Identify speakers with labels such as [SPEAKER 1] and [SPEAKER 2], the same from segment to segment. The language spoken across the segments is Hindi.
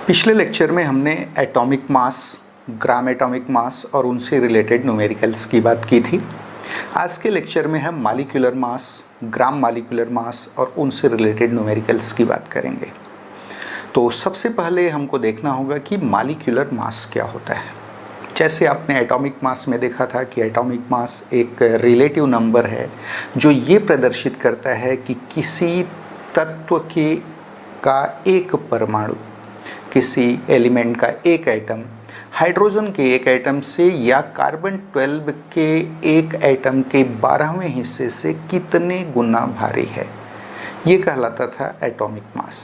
[SPEAKER 1] पिछले लेक्चर में हमने एटॉमिक मास, ग्राम एटॉमिक मास और उनसे रिलेटेड न्यूमेरिकल्स की बात की थी। आज के लेक्चर में हम मॉलिक्यूलर मास, ग्राम मॉलिक्यूलर मास और उनसे रिलेटेड न्यूमेरिकल्स की बात करेंगे। तो सबसे पहले हमको देखना होगा कि मॉलिक्यूलर मास क्या होता है। जैसे आपने एटॉमिक मास में देखा था कि एटॉमिक मास एक रिलेटिव नंबर है जो ये प्रदर्शित करता है कि किसी तत्व का एक परमाणु, किसी एलिमेंट का एक एटम हाइड्रोजन के एक एटम से या कार्बन 12 के एक एटम के 12वें हिस्से से कितने गुना भारी है, ये कहलाता था एटॉमिक मास।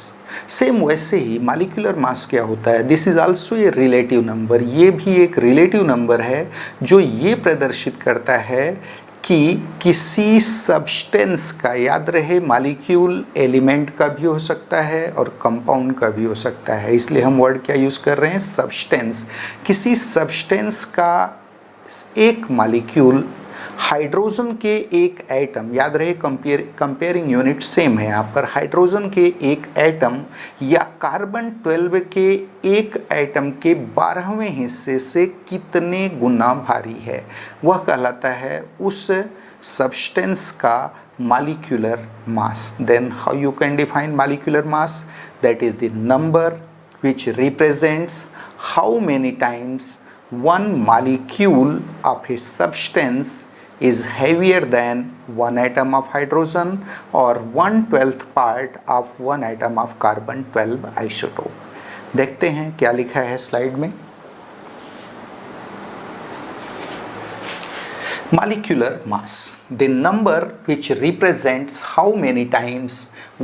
[SPEAKER 1] सेम वैसे ही मॉलिक्यूलर मास क्या होता है, this is also a relative number. ये भी एक रिलेटिव नंबर है जो ये प्रदर्शित करता है कि किसी सब्सटेंस का, याद रहे मॉलिक्यूल एलिमेंट का भी हो सकता है और कंपाउंड का भी हो सकता है, इसलिए हम वर्ड क्या यूज़ कर रहे हैं, सब्सटेंस। किसी सब्सटेंस का एक मॉलिक्यूल हाइड्रोजन के एक एटम, याद रहे कंपेयरिंग यूनिट सेम है यहाँ पर, हाइड्रोजन के एक एटम या कार्बन 12 के एक एटम के 12वें हिस्से से कितने गुना भारी है, वह कहलाता है उस सब्सटेंस का molecular mass. Then how you can define molecular mass? That is the number which represents how many times one molecule of a substance is heavier than one atom of hydrogen or 1/12 part of one atom of carbon 12 isotope। देखते हैं क्या लिखा है स्लाइड में। Molecular mass, the number which represents how many times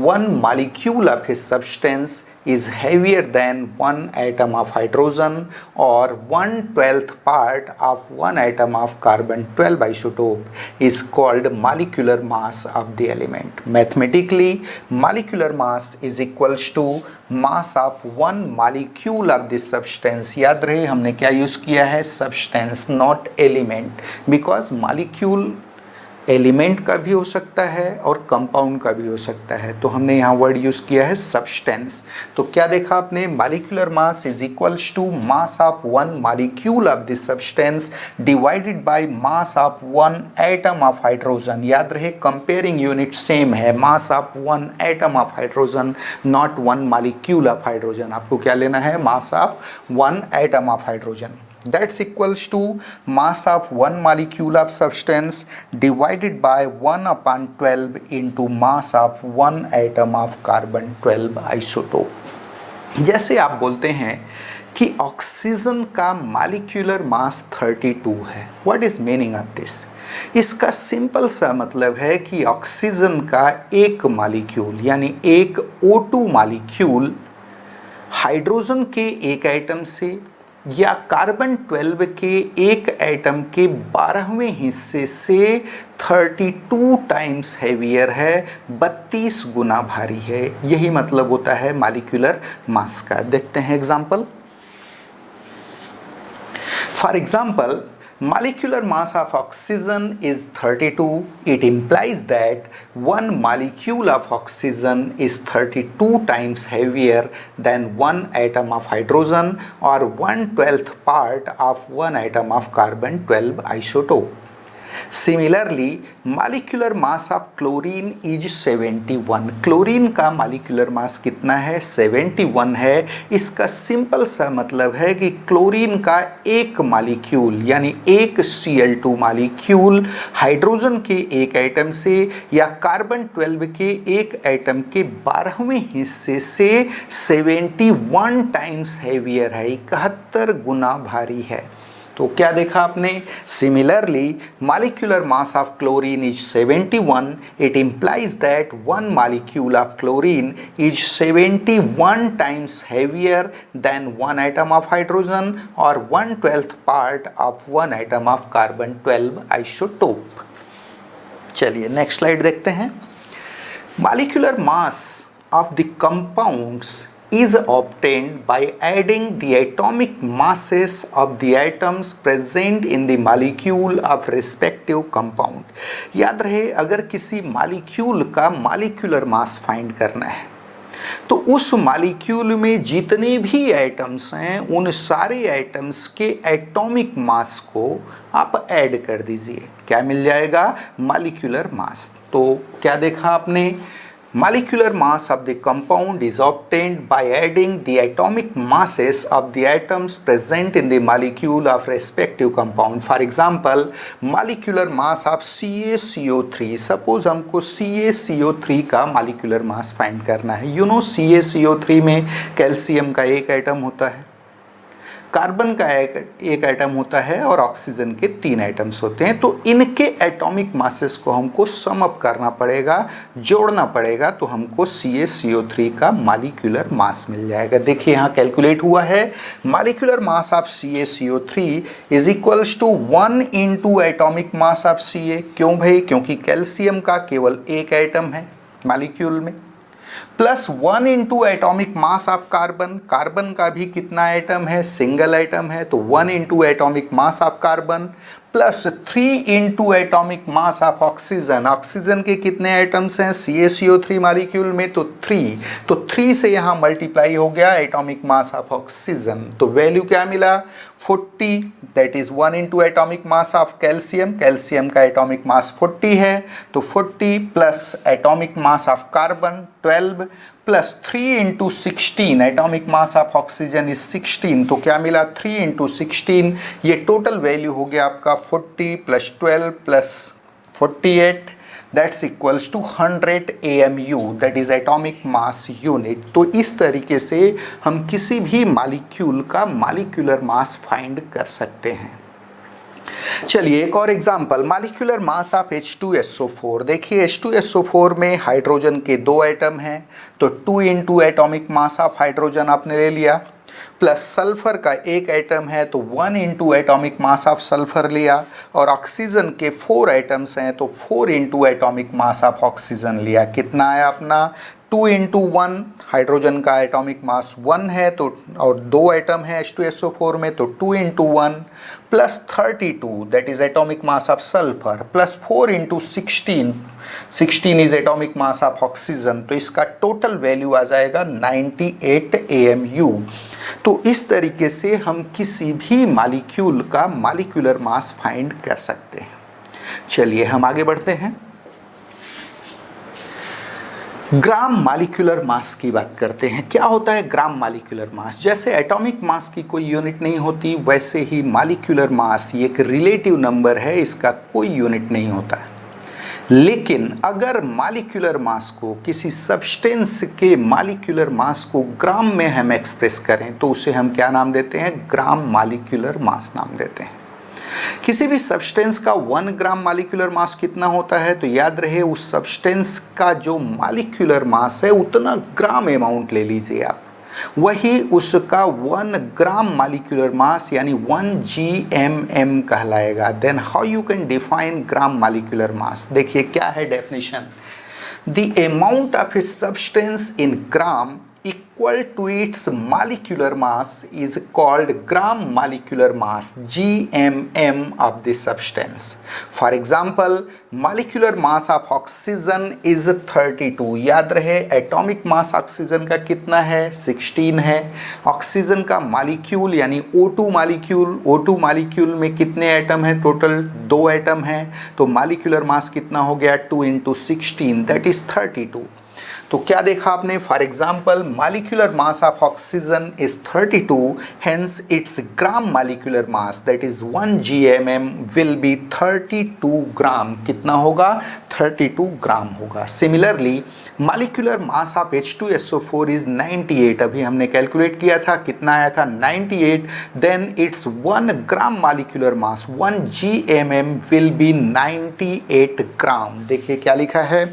[SPEAKER 1] one molecule of a substance is heavier than one atom of hydrogen or 1/12 part of one atom of carbon 12 isotope is called molecular mass of the element. Mathematically, molecular mass is equals to mass of one molecule of the substance। याद रहे हमने क्या यूज किया है, substance not element, because molecule element का भी हो सकता है और कंपाउंड का भी हो सकता है, तो हमने यहाँ वर्ड यूज़ किया है सब्सटेंस। तो क्या देखा आपने, molecular mass is equals to mass of one molecule of this substance divided by mass of one atom of hydrogen. याद रहे कंपेयरिंग यूनिट सेम है, mass of one atom of hydrogen not one molecule of hydrogen. आपको क्या लेना है, mass of one atom of hydrogen, that's equals to mass of one molecule of substance divided by 1/12 into mass of one atom of carbon 12 isotope। जैसे आप बोलते हैं कि ऑक्सीजन का मॉलिक्यूलर मास 32 है, what is meaning of this? इसका सिंपल सा मतलब है कि ऑक्सीजन का एक मॉलिक्यूल यानी एक O2 मॉलिक्यूल हाइड्रोजन के एक एटम से या कार्बन 12 के एक एटम के 12वें हिस्से से 32 टाइम्स हैवियर है, 32 गुना भारी है। यही मतलब होता है मॉलिक्यूलर मास का। देखते हैं example. For example, molecular mass of oxygen is 32. It implies that one molecule of oxygen is 32 times heavier than one atom of hydrogen or 1/12 part of one atom of carbon 12 isotope. Similarly, molecular mass of chlorine is 71. Chlorine का molecular mass कितना है, 71 है। इसका सिंपल सा मतलब है कि क्लोरीन का एक मॉलिक्यूल यानी एक Cl2 मॉलिक्यूल हाइड्रोजन के एक एटम से या कार्बन 12 के एक एटम के 12वें हिस्से से 71 टाइम्स हैवियर है, 71 गुना भारी है। तो क्या देखा आपने, similarly molecular mass of chlorine is 71. It implies that one molecule of chlorine is 71 times heavier than one atom of hydrogen और 1/12 part of one atom of carbon 12 isotope. चलिए नेक्स्ट स्लाइड देखते हैं। Molecular mass of the compounds is obtained by adding the atomic masses of the atoms present in the molecule of respective compound। याद रहे अगर किसी मॉलिक्यूल का मॉलिक्यूलर मास फाइंड करना है तो उस मॉलिक्यूल में जितने भी एटम्स हैं उन सारे एटम्स के एटॉमिक मास को आप ऐड कर दीजिए, क्या मिल जाएगा? Molecular mass. तो क्या देखा आपने? Molecular mass of the compound is obtained by adding the atomic masses of the atoms present in the molecule of respective compound. For example, molecular mass of CaCO3. Suppose हमको CaCO3 का molecular mass find करना है। You know CaCO3 में कैल्शियम का एक एटम होता है, कार्बन का एक एटम होता है और ऑक्सीजन के 3 एटम्स होते हैं। तो इनके एटॉमिक मासेस को हमको सम अप करना पड़ेगा, जोड़ना पड़ेगा, तो हमको CaCO3 का मॉलिक्यूलर मास मिल जाएगा। देखिए यहाँ कैलकुलेट हुआ है, molecular mass of CaCO3 is equals to 1 into atomic mass of Ca। क्यों भाई? क्योंकि कैल्शियम का केवल एक एटम है मॉलिक्यूल में, plus 1 into atomic mass of carbon. Carbon का भी कितना एटम है? सिंगल एटम है, तो 1 into atomic mass of carbon, plus 3 into atomic mass of oxygen. Oxygen के कितने एटम्स हैं CaCO3 मॉलिक्यूल में? तो 3। तो 3 से यहाँ मल्टीप्लाई हो गया एटॉमिक मास ऑफ ऑक्सीजन, तो वैल्यू क्या मिला? 40। That is 1 into atomic mass of calcium. Calcium का एटॉमिक मास 40 है, तो 40 plus atomic mass of carbon 12 plus 3 into 16, atomic mass of oxygen is 16, तो क्या मिला? 3 इंटू 16। ये टोटल वैल्यू हो गया आपका 40 plus 12 plus 48, that's equals to 100 AMU, that is atomic mass unit. तो इस तरीके से हम किसी भी मॉलिक्यूल का मॉलिक्यूलर मास फाइंड कर सकते हैं। चलिए एक और example, molecular mass of H2SO4। देखिए H2SO4 में हाइड्रोजन के 2 एटम हैं, तो 2 into atomic mass of hydrogen आपने ले लिया, प्लस सल्फर का एक एटम है तो 1 into atomic mass of sulphur लिया, और ऑक्सीजन के 4 एटम्स हैं तो 4 into atomic mass of oxygen लिया। कितना है अपना? 2 इंटू 1, हाइड्रोजन का एटॉमिक मास 1 है, तो और 2 एटम है H2SO4 में, तो 2 into 1 plus 32, that is atomic mass of sulphur, plus 4 into 16, 16 is atomic mass of oxygen, तो इसका टोटल वैल्यू आ जाएगा 98 AMU। तो इस तरीके से हम किसी भी मॉलिक्यूल का मॉलिक्यूलर मास फाइंड कर सकते हैं। चलिए हम आगे बढ़ते हैं, ग्राम मॉलिक्यूलर मास की बात करते हैं। क्या होता है ग्राम मॉलिक्यूलर मास? जैसे एटॉमिक मास की कोई यूनिट नहीं होती, वैसे ही मॉलिक्यूलर मास ये एक रिलेटिव नंबर है, इसका कोई यूनिट नहीं होता है। लेकिन अगर मॉलिक्यूलर मास को, किसी सब्सटेंस के मॉलिक्यूलर मास को ग्राम में हम एक्सप्रेस करें तो उसे हम क्या नाम देते हैं? ग्राम मॉलिक्यूलर मास नाम देते हैं। किसी भी सब्सटेंस का 1 ग्राम मॉलिक्यूलर मास कितना होता है? तो याद रहे उस सब्सटेंस का जो मॉलिक्यूलर मास है उतना ग्राम अमाउंट ले लीजिए आप, वही उसका 1 ग्राम मॉलिक्यूलर मास यानी 1 GMM कहलाएगा। Then how you can define gram molecular mass? देखिए क्या है definition, the amount of a substance in gram equal to its molecular mass is called gram molecular mass, GMM of the substance. For example, molecular mass of oxygen is 32। याद रहे एटॉमिक मास ऑक्सीजन का कितना है? 16 है। ऑक्सीजन का मॉलिक्यूल यानी O2 मॉलिक्यूल, O2 मॉलिक्यूल में कितने एटम हैं? टोटल 2 एटम हैं, तो मॉलिक्यूलर मास कितना हो गया? 2 इंटू 16, दैट इज 32। तो क्या देखा आपने? For example molecular mass of oxygen is 32, hence it's gram molecular mass that is 1 GMM will B 32 ग्राम। कितना होगा? 32 ग्राम होगा। Similarly molecular mass of H2SO4 is 98। अभी हमने कैलकुलेट किया था, कितना आया था? 98। Then it's 1 gram molecular mass 1 GMM will be 98 gram. देखिए क्या लिखा है,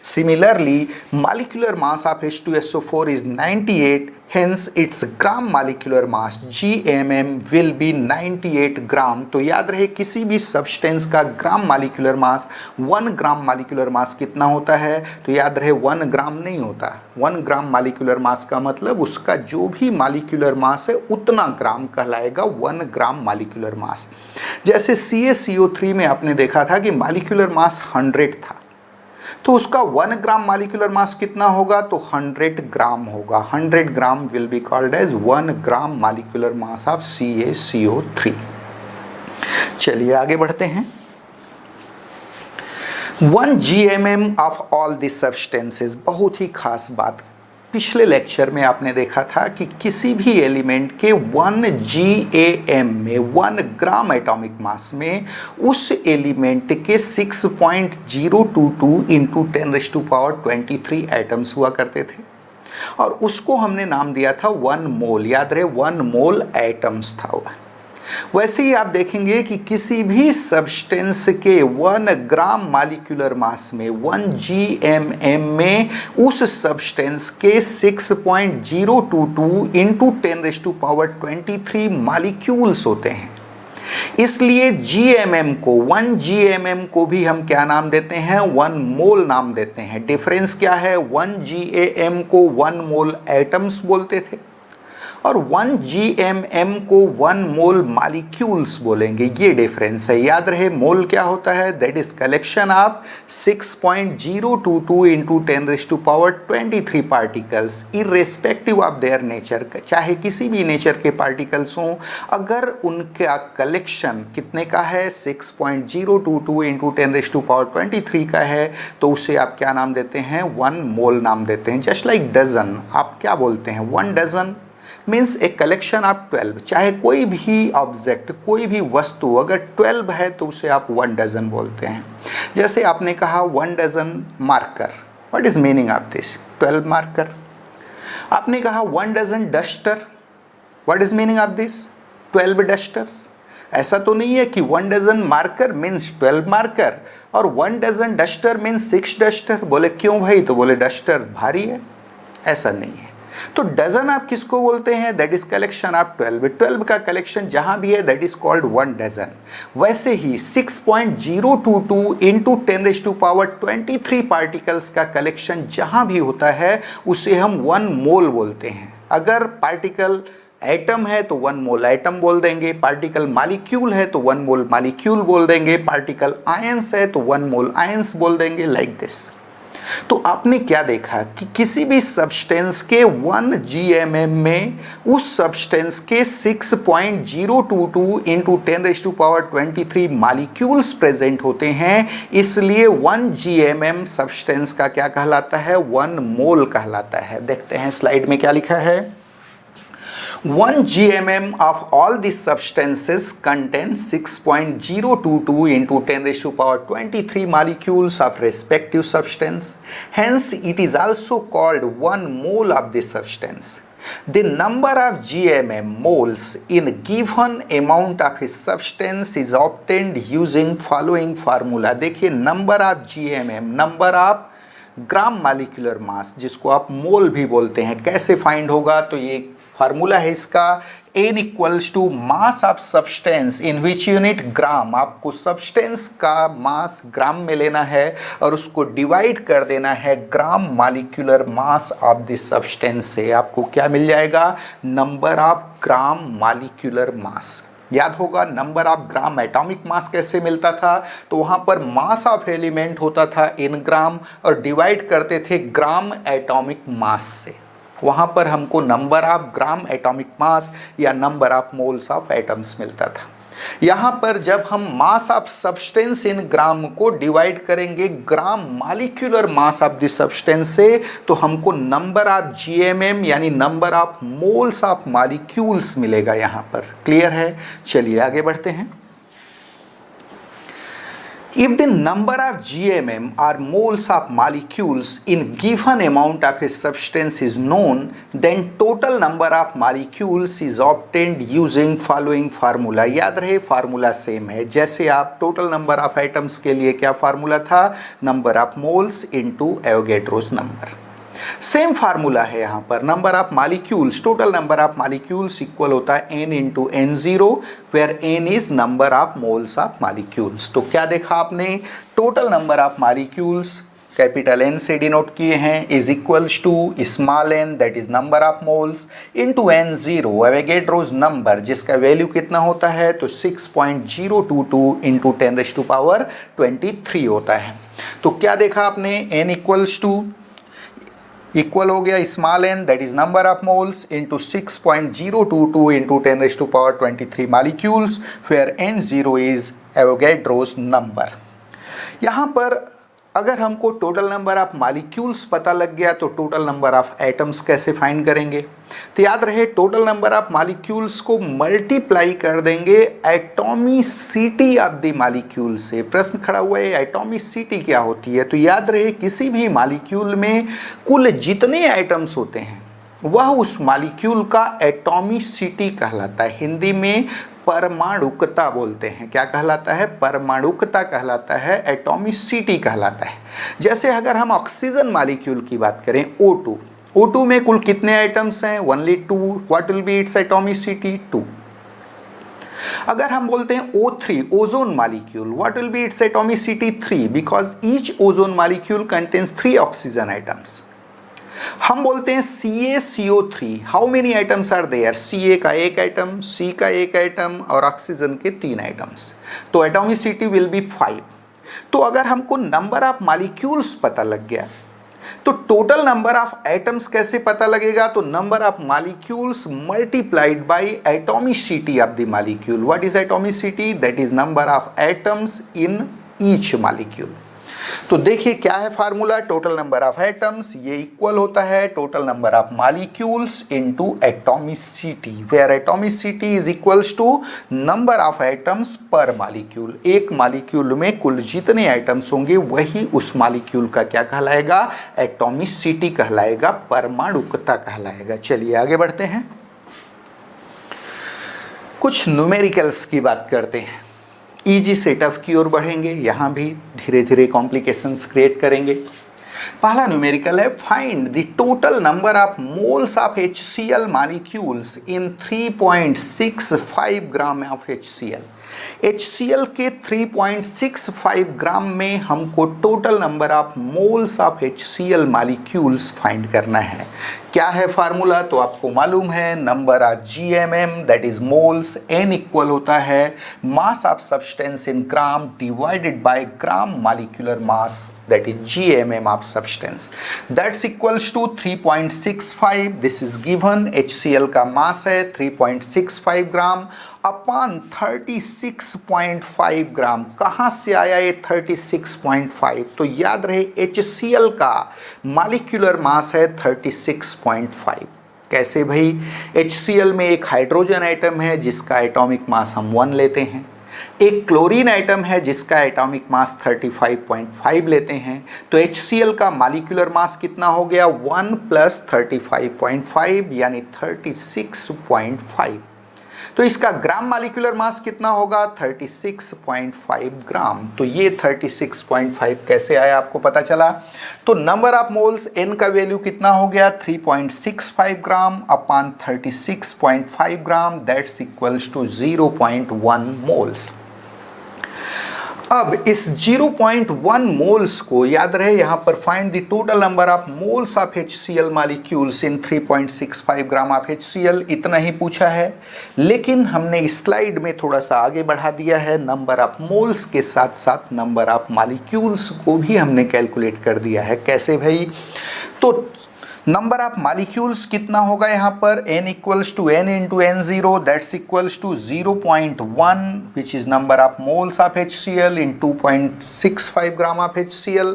[SPEAKER 1] similarly molecular mass of H2SO4 is 98, hence its gram molecular mass GMM will be 98 ग्राम। तो याद रहे किसी भी सब्सटेंस का ग्राम मॉलिक्यूलर मास 1 ग्राम मॉलिक्यूलर मास कितना होता है? तो याद रहे 1 ग्राम नहीं होता, 1 ग्राम मॉलिक्यूलर मास का मतलब उसका जो भी मॉलिक्यूलर मास है उतना ग्राम कहलाएगा 1 ग्राम मॉलिक्यूलर मास। जैसे CaCO3 में आपने देखा था कि मॉलिक्यूलर मास 100 था, तो उसका 1 ग्राम मालिक्यूलर मास कितना होगा, तो 100 ग्राम होगा। 100 gram will be called as 1 gram molecular mass of CaCO3। चलिए आगे बढ़ते हैं। 1 GMM of all this substances, बहुत ही खास बात, पिछले लेक्चर में आपने देखा था कि किसी भी एलिमेंट के 1 GAM में 1 ग्राम एटॉमिक मास में उस एलिमेंट के 6.022 इंटू 10⁻23 एटम्स हुआ करते थे और उसको हमने नाम दिया था 1 मोल। याद रहे 1 मोल एटम्स था। वैसे ही आप देखेंगे कि किसी भी सब्सटेंस के 1 ग्राम मालिक्यूलर मास में 1 GMM में उस सब्सटेंस के 6.022 इंटू 10⁻23 मालिक्यूल्स होते हैं। इसलिए GMM को 1 GMM को भी हम क्या नाम देते हैं, 1 मोल नाम देते हैं। डिफरेंस क्या है, 1 GAM को 1 मोल एटम्स बोलते थे और 1 GMM को 1 मोल मालिक्यूल्स बोलेंगे। ये डिफरेंस है। याद रहे मोल क्या होता है, that is collection of 6.022 into 10⁻23 particles irrespective of their nature. चाहे किसी भी नेचर के पार्टिकल्स हों, अगर उनका कलेक्शन कितने का है, 6.022 इंटू 10⁻23 का है, तो उसे आप क्या नाम देते हैं, 1 मोल नाम देते हैं। जस्ट लाइक डजन, आप क्या बोलते हैं, 1 dozen means a collection of 12। चाहे कोई भी ऑब्जेक्ट, कोई भी वस्तु अगर 12 है तो उसे आप 1 डजन बोलते हैं। जैसे आपने कहा 1 dozen marker, what is meaning of this, 12 marker. आपने कहा 1 dozen duster, what is meaning of this, 12 dusters. ऐसा तो नहीं है कि 1 डजन मार्कर मीन्स 12 मार्कर और 1 डजन डस्टर मीन्स 6 डस्टर। बोले क्यों भाई, तो बोले डस्टर भारी है, ऐसा नहीं है। तो डजन आप किसको बोलते हैं, दैट इज कलेक्शन ऑफ 12। 12 का कलेक्शन जहां भी है दैट इज कॉल्ड 1 डजन। वैसे ही 6.022 इंटू 10⁻23 पार्टिकल्स का कलेक्शन जहां भी होता है उसे हम 1 मोल बोलते हैं। अगर पार्टिकल एटम है तो 1 मोल एटम बोल देंगे, पार्टिकल मॉलिक्यूल है तो 1 मोल मॉलिक्यूल बोल देंगे, पार्टिकल आयंस है तो 1 मोल आयंस बोल देंगे, लाइक दिस। तो आपने क्या देखा कि किसी भी सब्सटेंस के 1 GMM में उस सब्सटेंस के 6.022 इंटू 10⁻23 मॉलिक्यूल्स प्रेजेंट होते हैं। इसलिए 1 GMM सब्सटेंस का क्या कहलाता है, 1 मोल कहलाता है। देखते हैं स्लाइड में क्या लिखा है। 1 GMM of all these substances contains 6.022 into 10⁻23 molecules of respective substance. Hence, it is also called 1 mole of this substance. The number of GMM moles in given amount of a substance is obtained using following formula. देखिए number of GMM, number of gram molecular मास, जिसको आप मोल भी बोलते हैं, कैसे फाइंड होगा, तो ये फार्मूला है इसका, n equals to mass of substance in which unit gram. आपको सब्सटेंस का मास ग्राम में लेना है और उसको डिवाइड कर देना है gram molecular mass of this substance से। आपको क्या मिल जाएगा, number of gram molecular mass. याद होगा number of gram atomic mass कैसे मिलता था, तो वहाँ पर मास ऑफ एलिमेंट होता था इन ग्राम और डिवाइड करते थे ग्राम एटॉमिक मास से। वहाँ पर हमको number of gram atomic mass या number of moles of atoms मिलता था। यहाँ पर जब हम मास ऑफ सब्सटेंस इन ग्राम को डिवाइड करेंगे ग्राम molecular mass of the substance से, तो हमको नंबर ऑफ GMM यानी number of moles of molecules मिलेगा यहाँ पर। क्लियर है, चलिए आगे बढ़ते हैं। If the number of GMM or moles of molecules in given amount of a substance is known, then total number of molecules is obtained using following formula. याद रहे फार्मूला सेम है, जैसे आप टोटल नंबर ऑफ आइटम्स के लिए क्या फार्मूला था, number of moles into Avogadro's number. Same formula है यहाँ पर, number of molecules, total number of molecules equal होता है n into N0 where n is number of moles of molecules. तो क्या देखा आपने, total number of molecules capital N से डिनोट किए हैं, is equals to small n that is number of moles into N0 Avogadro's number जिसका वैल्यू कितना होता है तो 6.022 इंटू 10⁻23 होता है। तो क्या देखा आपने, n इक्वल्स टू इक्वल हो गया small n that is number of moles into 6.022 into 10⁻23 molecules where N0 is Avogadro's number. यहाँ पर अगर हमको टोटल नंबर ऑफ मॉलिक्यूल्स पता लग गया तो टोटल नंबर ऑफ एटम्स कैसे फाइंड करेंगे, तो याद रहे टोटल नंबर ऑफ मॉलिक्यूल्स को मल्टीप्लाई कर देंगे एटॉमिसिटी ऑफ द मॉलिक्यूल से। प्रश्न खड़ा हुआ है एटॉमिसिटी क्या होती है, तो याद रहे किसी भी मॉलिक्यूल में कुल जितने एटम्स होते हैं वह उस मॉलिक्यूल का एटॉमिसिटी कहलाता है। हिंदी में परमाणुकता बोलते हैं, क्या कहलाता है, परमाणुकता कहलाता है, एटॉमिसिटी कहलाता है। जैसे अगर हम ऑक्सीजन मॉलिक्यूल की बात करें O2 में कुल कितने आइटम्स हैं, only 2, what will be its atomicity 2। अगर हम बोलते हैं O3 ozone molecule, what will be its atomicity 3 because each ozone molecule contains 3 oxygen items. हम बोलते हैं CaCO3, how many items are there, Ca का एक आइटम, C का एक आइटम और ऑक्सीजन के 3 आइटम्स, तो एटॉमिसिटी विल बी 5। तो अगर हमको नंबर ऑफ मॉलिक्यूल्स पता लग गया तो टोटल नंबर ऑफ एटम्स कैसे पता लगेगा, तो number of molecules multiplied by atomicity of the molecule. What is atomicity, that is number of atoms in each molecule. तो देखिए क्या है formula, total number of atoms ये इक्वल होता है total number of molecules into atomicity, where atomicity is equals to number of atoms per molecule. एक मॉलिक्यूल में कुल जितने एटम्स होंगे वही उस मॉलिक्यूल का क्या कहलाएगा, एटॉमिसिटी कहलाएगा, परमाणुकता कहलाएगा। चलिए आगे बढ़ते हैं, कुछ न्यूमेरिकल्स की बात करते हैं। इजी सेटअप की ओर बढ़ेंगे, यहाँ भी धीरे धीरे कॉम्प्लिकेशंस क्रिएट करेंगे। पहला न्यूमेरिकल है find the total number of moles of HCl molecules in 3.65 gram of HCl। HCl के 3.65 ग्राम में हमको total number of moles of HCl molecules find करना है। क्या है फार्मूला, तो आपको मालूम है number of GMM that is moles, N equal होता है mass of substance in gram divided by gram molecular mass that is GMM of substance, that's equals to 3.65। This is given, HCl का मास है 3.65 ग्राम अपॉन 36.5 ग्राम। कहाँ से आया ये 36.5, तो याद रहे HCl का मॉलिक्यूलर मास है 36.5। कैसे भाई, HCl में एक हाइड्रोजन आइटम है जिसका एटॉमिक मास हम 1 लेते हैं, एक क्लोरीन आइटम है जिसका एटॉमिक मास 35.5 लेते हैं, तो HCl का मॉलिक्यूलर मास कितना हो गया 1 + 35.5 यानी 36.5। तो इसका ग्राम मॉलिक्यूलर मास कितना होगा 36.5 ग्राम। तो ये 36.5 कैसे आया आपको पता चला, तो नंबर ऑफ मोल्स N का वैल्यू कितना हो गया 3.65 gram upon 36.5 gram, that's equals to 0.1 moles. अब इस 0.1 मोल्स को याद रहे यहाँ पर find the total number of moles of HCl molecules in 3.65 gram of HCl, इतना ही पूछा है। लेकिन हमने स्लाइड में थोड़ा सा आगे बढ़ा दिया है, नंबर ऑफ मोल्स के साथ साथ नंबर ऑफ मॉलिक्यूल्स को भी हमने कैलकुलेट कर दिया है। कैसे भाई, तो नंबर ऑफ मॉलिक्यूल्स कितना होगा यहाँ पर N equals to N into N0 that's equals to 0.1 which is number of moles of HCl in 2.65 gram of HCl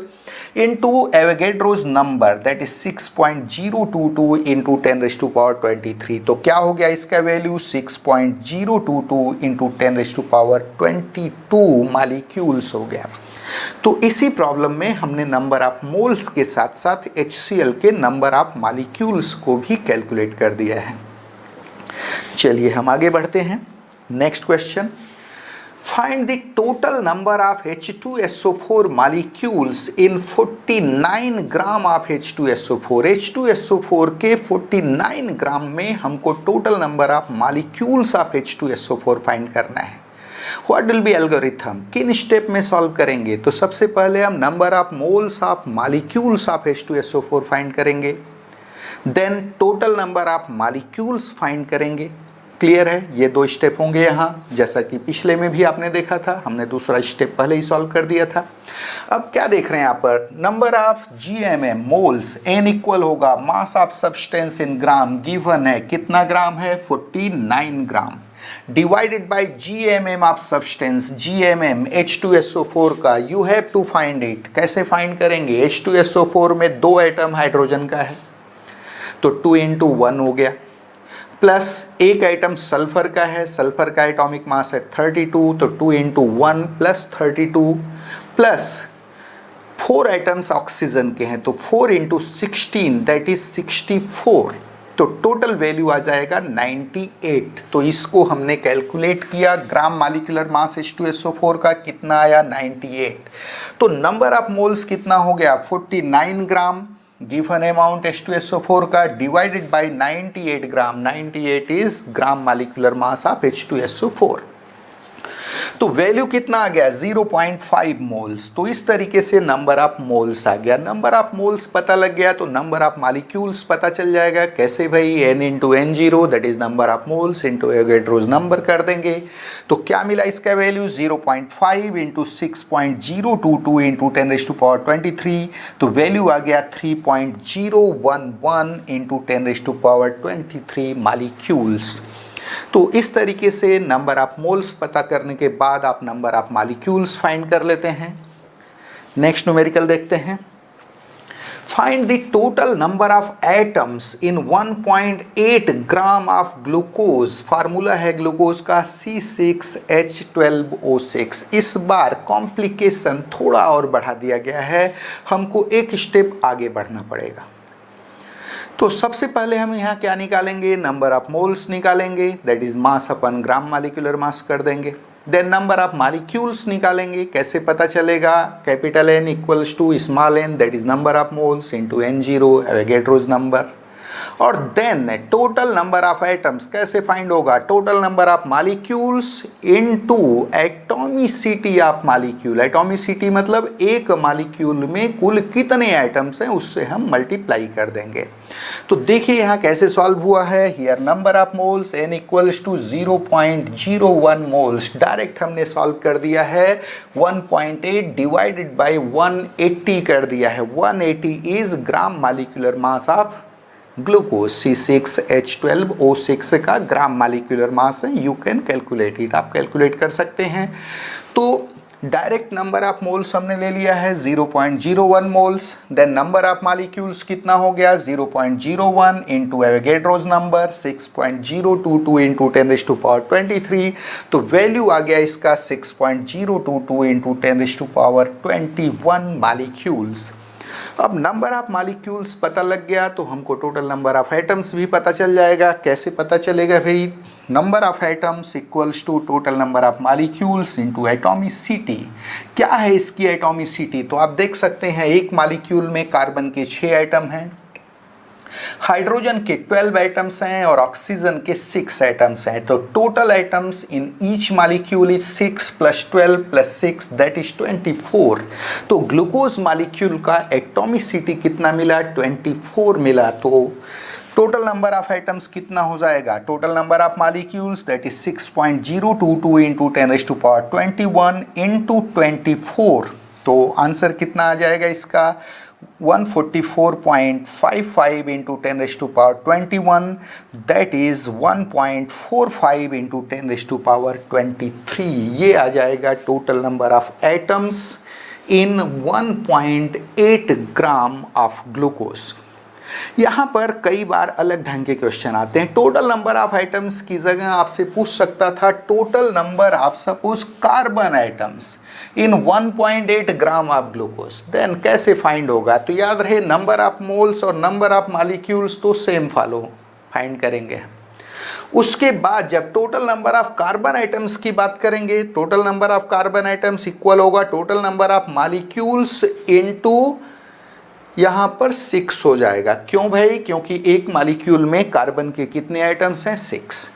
[SPEAKER 1] into Avogadro's number that is 6.022 into 10⁻23। तो क्या हो गया इसका वैल्यू 6.022 इंटू 10⁻22 मॉलिक्यूल्स हो गया। तो इसी प्रॉब्लम में हमने नंबर ऑफ मोल्स के साथ साथ HCl के नंबर ऑफ मॉलिक्यूल्स को भी कैलकुलेट कर दिया है। चलिए हम आगे बढ़ते हैं, next question, find the total number of H2SO4 molecules in 49 gram of H2SO4। H2SO4 के 49 ग्राम में हमको total number of molecules of H2SO4 find करना है। व्हाट विल बी एल्गोरिथम, किन स्टेप में सॉल्व करेंगे? तो सबसे पहले हम number of moles of molecules of H2SO4 find करेंगे, then total number of molecules find करेंगे। क्लियर है? ये दो स्टेप होंगे यहाँ, जैसा कि पिछले में भी आपने देखा था, हमने दूसरा स्टेप पहले ही सॉल्व कर दिया था। अब क्या देख रहे हैं यहाँ पर, number of GMM moles, N equal होगा mass of substance in gram, given है कितना ग्राम है, 49 gram, divided by GMM of substance, GMM H2SO4 का, you have to find it. कैसे फाइंड करेंगे? H2SO4 में 2 एटम हाइड्रोजन का है तो 2 into 1 हो गया, प्लस एक आइटम सल्फर का है, सल्फर का एटॉमिक मास है 32 तो 2 into 1 plus 32, plus 4 items oxygen के हैं तो 4 into 16 दैट इज 64, तो टोटल वैल्यू आ जाएगा 98। तो इसको हमने कैलकुलेट किया, ग्राम मॉलिक्यूलर मास H2SO4 का कितना आया, 98। तो नंबर ऑफ मोल्स कितना हो गया, 49 ग्राम, गिवन अमाउंट H2SO4 का, divided by 98 gram, 98 is gram molecular mass of H2SO4। तो वैल्यू कितना आ गया, 0.5 मोल्स। तो इस तरीके से नंबर ऑफ मोल्स आ गया। नंबर ऑफ मोल्स पता लग गया तो नंबर ऑफ मॉलिक्यूल्स पता चल जाएगा। कैसे भाई, n into N0 that is number of moles into Avogadro's number कर देंगे। तो क्या मिला इसका वैल्यू, 0.5 इंटू 6.022 इंटू 10⁻23, तो वैल्यू आ गया 3.011 इंटू 10⁻23 मॉलिक्यूल्स। तो इस तरीके से नंबर ऑफ मोल्स पता करने के बाद आप नंबर ऑफ मॉलिक्यूल्स फाइंड कर लेते हैं। नेक्स्ट न्यूमेरिकल देखते हैं। Find the total number of atoms in 1.8 gram of glucose. Formula है ग्लूकोज का C6H12O6। इस बार कॉम्प्लिकेशन थोड़ा और बढ़ा दिया गया है, हमको एक स्टेप आगे बढ़ना पड़ेगा। तो सबसे पहले हम यहाँ क्या निकालेंगे, नंबर ऑफ मोल्स निकालेंगे, that is mass upon gram molecular मास कर देंगे। देन नंबर ऑफ मॉलिक्यूल्स निकालेंगे। कैसे पता चलेगा, capital N equals to small n that is number of moles into N0 Avogadro's number. और then total number of atoms कैसे फाइंड होगा, total number of molecules into atomicity of molecule. Atomicity मतलब एक मॉलिक्यूल में कुल कितने एटम्स हैं उससे हम मल्टीप्लाई कर देंगे। तो देखिए यहाँ कैसे सॉल्व हुआ है। Here number of moles n equals to 0.01 moles, direct हमने सॉल्व कर दिया है। 1.8 डिवाइडेड बाय 180 कर दिया है। 180 is gram molecular mass of glucose. C6H12O6 का ग्राम मॉलिक्यूलर मास है। यू कैन कैलकुलेट इट, आप कैलकुलेट कर सकते हैं। तो डायरेक्ट नंबर ऑफ मोल्स हमने ले लिया है 0.01 moles. Then number of molecules कितना हो गया, 0.01 इंटू एवोगैड्रोस नंबर 6.022 इंटू 10⁻23, तो वैल्यू आ गया इसका 6.022 इंटू 10⁻21 मॉलिक्यूल्स। अब नंबर ऑफ मॉलिक्यूल्स पता लग गया तो हमको टोटल नंबर ऑफ एटम्स भी पता चल जाएगा। कैसे पता चलेगा भाई, number of atoms equals to total number of molecules into atomicity. क्या है इसकी एटॉमिसिटी, तो आप देख सकते हैं एक मॉलिक्यूल में कार्बन के 6 एटम हैं, हाइड्रोजन के 12 एटम्स हैं और ऑक्सीजन के 6 एटम्स हैं। तो total atoms in each molecule is 6 + 12 + 6 that is 24। तो ग्लूकोज मॉलिक्यूल का एटॉमिसिटी कितना मिला, 24 मिला। तो टोटल नंबर ऑफ एटम्स कितना हो जाएगा, total number of molecules that is 6.022 into 10⁻21 into 24। तो आंसर कितना आ जाएगा इसका, 144.55 इंटू 10⁻21 दैट इज 1.45 इंटू 10⁻23। ये आ जाएगा total number of atoms in 1.8 gram of glucose. यहाँ पर कई बार अलग ढंग के क्वेश्चन आते हैं। टोटल नंबर ऑफ एटम्स की जगह आपसे पूछ सकता था total number of suppose carbon atoms in 1.8 gram of glucose, then कैसे फाइंड होगा। तो याद रहे नंबर ऑफ मोल्स और नंबर ऑफ मॉलिक्यूल्स तो सेम फॉलो फाइंड करेंगे। उसके बाद जब total number of carbon atoms की बात करेंगे, total number of carbon atoms equal होगा total number of molecules into यहाँ पर 6 हो जाएगा। क्यों भाई, क्योंकि एक मॉलिक्यूल में कार्बन के कितने एटम्स हैं, 6।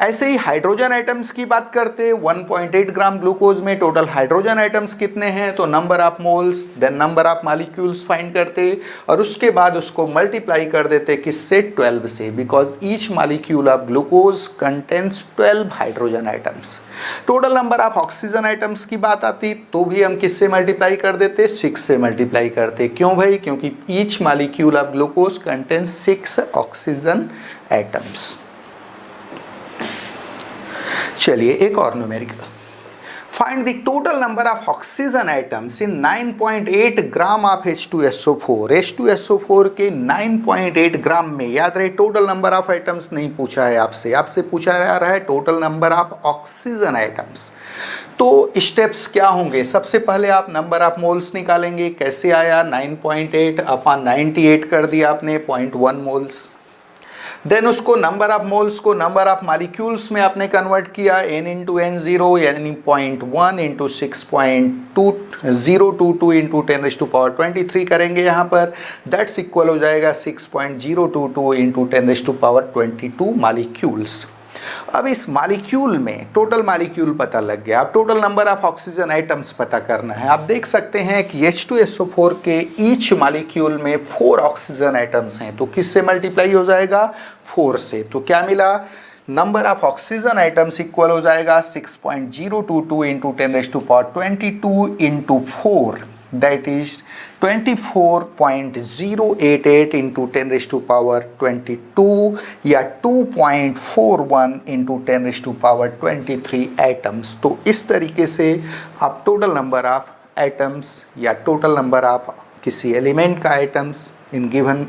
[SPEAKER 1] ऐसे ही हाइड्रोजन आइटम्स की बात करते, 1.8 ग्राम ग्लूकोज में टोटल हाइड्रोजन आइटम्स कितने हैं, तो number of moles then number of molecules find करते और उसके बाद उसको मल्टीप्लाई कर देते किससे, 12 से, because each molecule of glucose contains 12 hydrogen items. Total number of oxygen items की बात आती तो भी हम किससे मल्टीप्लाई कर देते, 6 से मल्टीप्लाई करते। क्यों भाई, क्योंकि each molecule of glucose contains 6 oxygen items. चलिए एक और numerical, find the total number of oxygen items in 9.8 gram of H2SO4। H2SO4 के 9.8 ग्राम में, याद रहे टोटल नंबर ऑफ आइटम्स नहीं पूछा है आपसे, आपसे पूछा जा रहा है total number of oxygen items. तो स्टेप्स क्या होंगे, सबसे पहले आप नंबर ऑफ मोल्स निकालेंगे। कैसे आया, 9.8 अपॉन 98 कर दिया आपने, 0.1 मोल्स। देन उसको नंबर ऑफ मोल्स को नंबर ऑफ मॉलिक्यूल्स में आपने कन्वर्ट किया, n इंटू N0 यानी 0.1 इंटू 6.2022 इंटू 10⁻23 करेंगे यहाँ पर, दैट्स इक्वल हो जाएगा 6.022 इंटू 10⁻22 मॉलिक्यूल्स। अब इस मॉलिक्यूल में टोटल मॉलिक्यूल पता लग गया, अब total number of oxygen items पता करना है। आप देख सकते हैं कि H2SO4 के ईच मॉलिक्यूल में 4 ऑक्सीजन आइटम्स हैं, तो किससे मल्टीप्लाई हो जाएगा, 4 से। तो क्या मिला, number of oxygen items equal हो जाएगा 6.022 into 10⁻22 into 4, that is 24.088 into 10⁻22 या 2.41 इंटू 10⁻23 आइटम्स। तो इस तरीके से आप टोटल नंबर ऑफ आइटम्स या टोटल नंबर ऑफ किसी एलिमेंट का items in given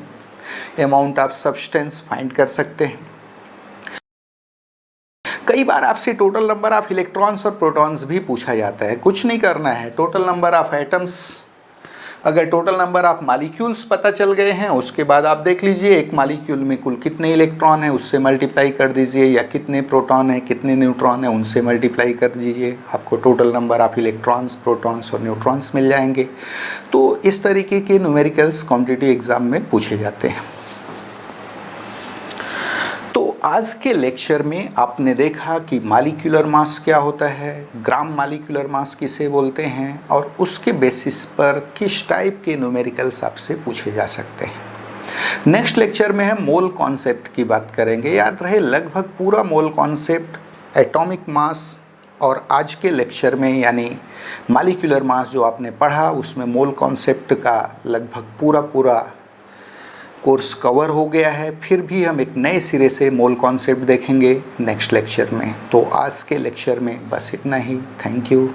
[SPEAKER 1] amount of substance find कर सकते हैं। कई बार आपसे टोटल नंबर ऑफ इलेक्ट्रॉन्स और प्रोटॉन्स भी पूछा जाता है। कुछ नहीं करना है, टोटल नंबर ऑफ एटम्स, अगर टोटल नंबर ऑफ मॉलिक्यूल्स पता चल गए हैं उसके बाद आप देख लीजिए एक मॉलिक्यूल में कुल कितने इलेक्ट्रॉन हैं उससे मल्टीप्लाई कर दीजिए, या कितने प्रोटॉन हैं कितने न्यूट्रॉन हैं उनसे मल्टीप्लाई कर दीजिए, आपको total number of electrons, protons और न्यूट्रॉन्स मिल जाएंगे। तो इस तरीके के न्यूमेरिकल्स कॉम्पिटिटिव एग्जाम में पूछे जाते हैं। आज के लेक्चर में आपने देखा कि मॉलिक्यूलर मास क्या होता है, ग्राम मॉलिक्यूलर मास किसे बोलते हैं, और उसके बेसिस पर किस टाइप के न्यूमेरिकल्स आपसे पूछे जा सकते हैं। नेक्स्ट लेक्चर में हम मोल कॉन्सेप्ट की बात करेंगे। याद रहे लगभग पूरा मोल कॉन्सेप्ट, एटॉमिक मास, और आज के लेक्चर में यानी मॉलिक्यूलर मास जो आपने पढ़ा उसमें मोल कॉन्सेप्ट का लगभग पूरा कोर्स कवर हो गया है। फिर भी हम एक नए सिरे से मोल कॉन्सेप्ट देखेंगे नेक्स्ट लेक्चर में। तो आज के लेक्चर में बस इतना ही। Thank you.